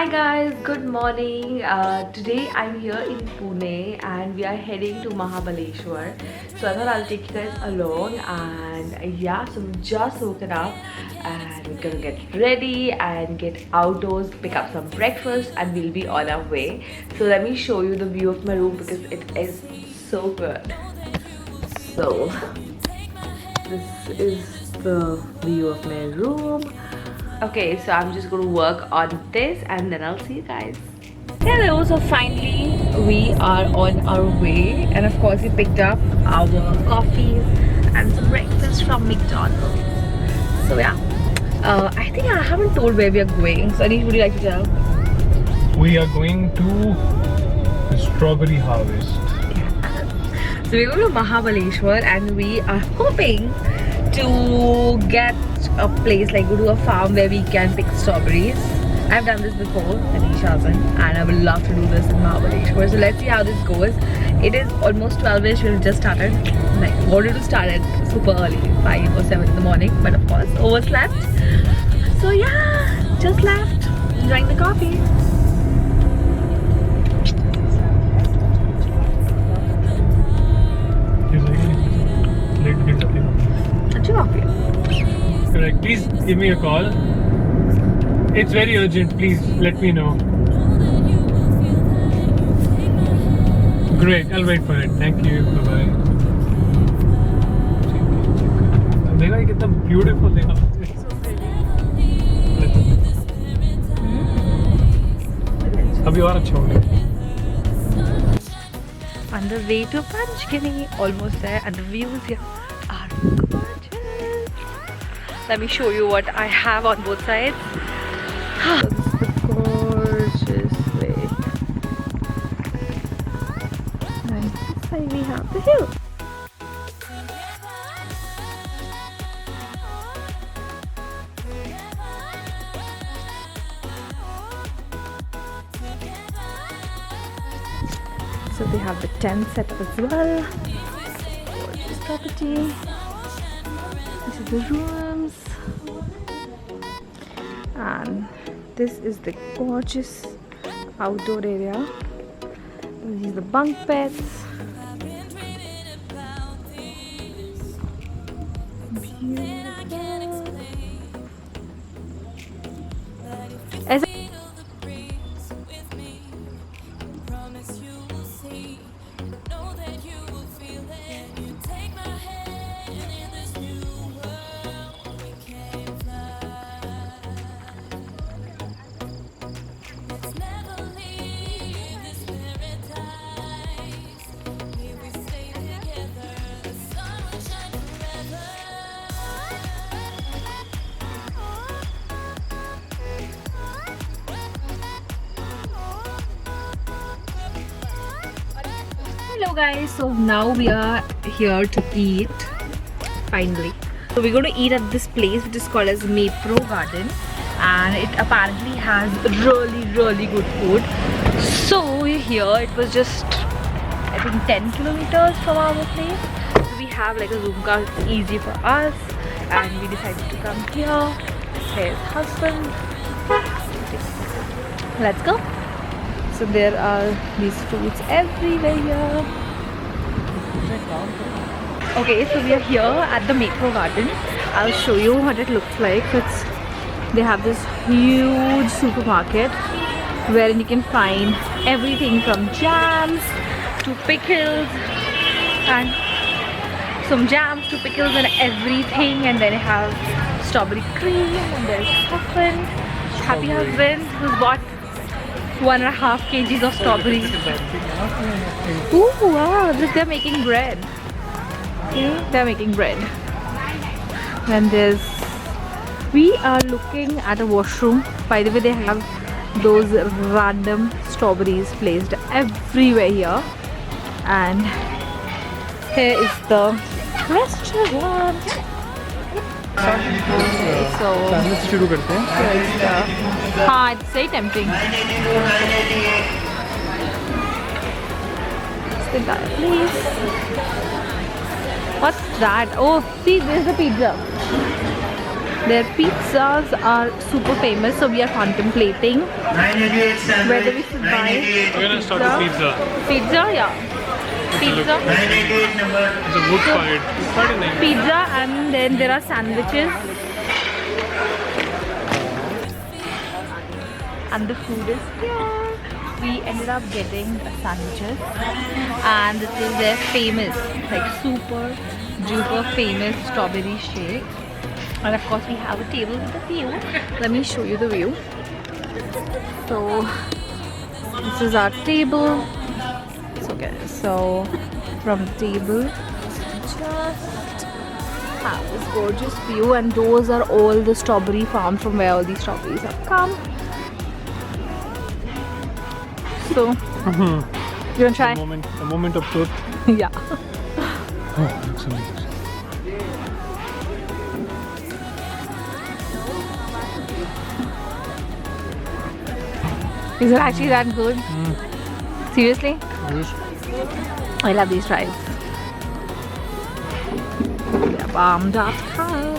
guys, good morning. Today I'm here in Pune and we are heading to Mahabaleshwar. So I thought I'll take you guys along, and yeah, so we just woken up and we're gonna get ready and get outdoors, pick up some breakfast, and we'll be on our way. So let me show you the view of my room because it is so good. So this is the view of my room. Okay, so I'm just going to work on this and then I'll see you guys. Hello, so finally we are on our way, and of course we picked up our coffees and some breakfast from McDonald's. So yeah, I think I haven't told where we are going, so Anish, would you like to tell? We are going to the strawberry harvest. So we're going to Mahabaleshwar and we are hoping to get a place, like go to a farm where we can pick strawberries. I've done this before, Anish hasn't, and I would love to do this in Mahabaleshwar. So let's see how this goes. It is almost 12ish, we've just started. Like, wanted to start at super early, 5 or 7 in the morning, but of course overslept. So yeah, just left, enjoying the coffee. Correct. Please give me a call. It's very urgent. Please let me know. Great. I'll wait for it. Thank you. Bye bye. देखा कितना beautiful देखा. अभी और अच्छा हो गया. On the way to Panchgini, almost there, and the views here are gorgeous. Let me show you what I have on both sides. This is the gorgeous way. And this side we have the hill. So they have the tent set up as well. Gorgeous property. This is the rooms. And this is the gorgeous outdoor area. These are the bunk beds. Beautiful. As Hello guys, so now we are here to eat, finally. So we're going to eat at this place which is called as Maypro Garden, and it apparently has really good food. So we're here, it was just I think 10 kilometers from our place. So we have like a Zoom car, it's easy for us, and we decided to come here. Here's husband. Let's go. So there are these fruits everywhere here. Okay, so we are here at the Maypro Garden. I'll show you what it looks like. They have this huge supermarket wherein you can find everything from jams to pickles, and some jams to pickles and everything. And then I have strawberry cream, and there's husband, happy husband, who's bought 1.5 kgs of strawberries. Ooh, wow, look, they're making bread. See, they're making bread. And we are looking at a washroom. By the way, they have those random strawberries placed everywhere here. And here is the restaurant. Okay, so it's very tempting. Please. What's that? Oh, see, there's the pizza. Their pizzas are super famous, so we are contemplating whether we should buy We're gonna start with pizza. Pizza, yeah. Pizza. It's a wood fired. It's quite a nice. Pizza, and then there are sandwiches. And the food is here. We ended up getting sandwiches, and this is their famous, like super duper famous strawberry shake. And of course we have a table with a view. Let me show you the view. So this is our table. It's okay. So from the table, just have this gorgeous view, and those are all the strawberry farms from where all these strawberries have come. So you wanna try? A moment of truth. Yeah. Oh, looks amazing. Is it actually that good? Seriously? Yes. I love these fries. They're bomb.com.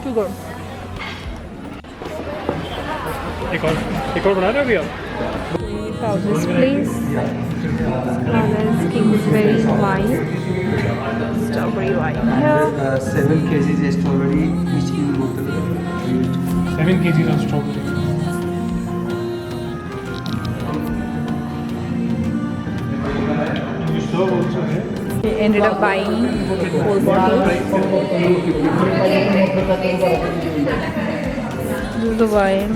Too good. एक और बना रहे हो अभी आप? We found this place. There's Kingsbury wine. Strawberry wine here. 7 kg strawberry each in bottle. 7 kg of strawberry. You serve also, eh? We ended up buying whole bottle. This is the wine.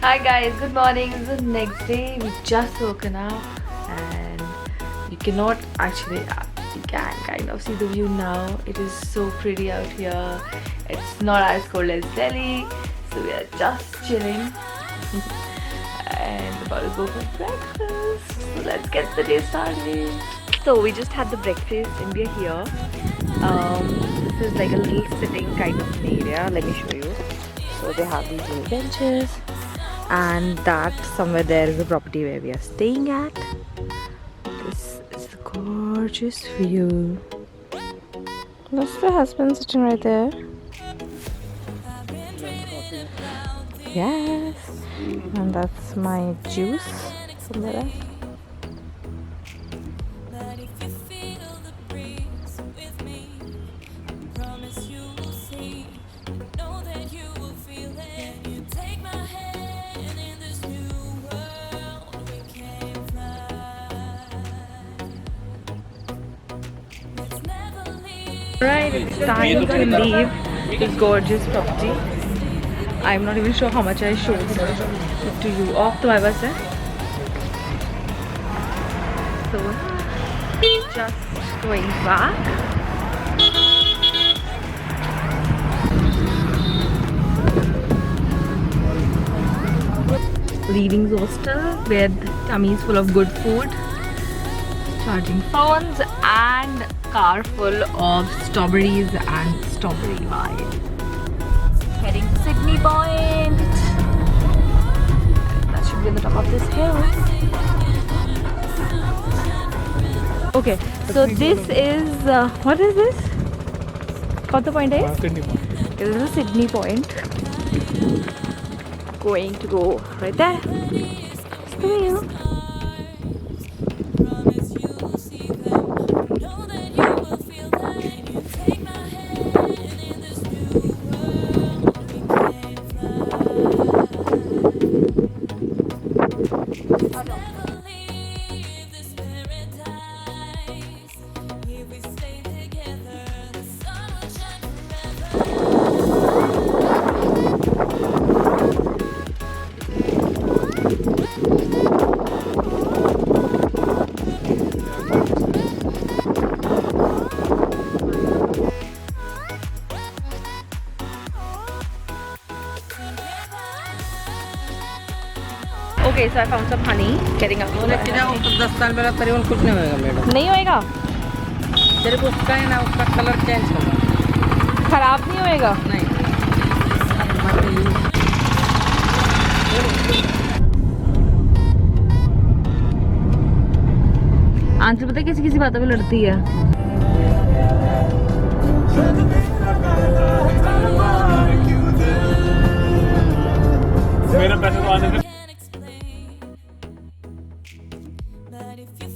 Hi guys, good morning. This is the next day. We just woken up, and you cannot actually, you can kind of see the view now. It is so pretty out here. It's not as cold as Delhi, so we are just chilling and about to go for breakfast. So let's get the day started. So we just had the breakfast and we are here. This is like a little sitting kind of area. Let me show you. So they have these little benches, and that somewhere there is a property where we are staying at. This is a gorgeous view. That's the husband sitting right there. Yes. And that's my juice somewhere there. Right, it's time to leave this gorgeous property. I'm not even sure how much I showed it to you. Off to my bus, eh? So, just going back. Leaving the hostel with tummies full of good food, charging phones, and car full of strawberries and strawberry wine. Heading to Sydney Point. That should be on the top of this hill. Okay, so this is what is this? What the point is? Sydney Point. Okay, this is Sydney Point. Going to go right there. It's the view. Okay, so I found some honey. Getting up. 10 साल मेरा करीबन कुछ नहीं होएगा madam. नहीं होएगा? सिर्फ उसका है ना, उसका कलर चेंज होगा। खराब नहीं होएगा? नहीं। आंचल पता है किसी किसी बातों में लड़ती है. मेरा पैसा तो आने दे. But if you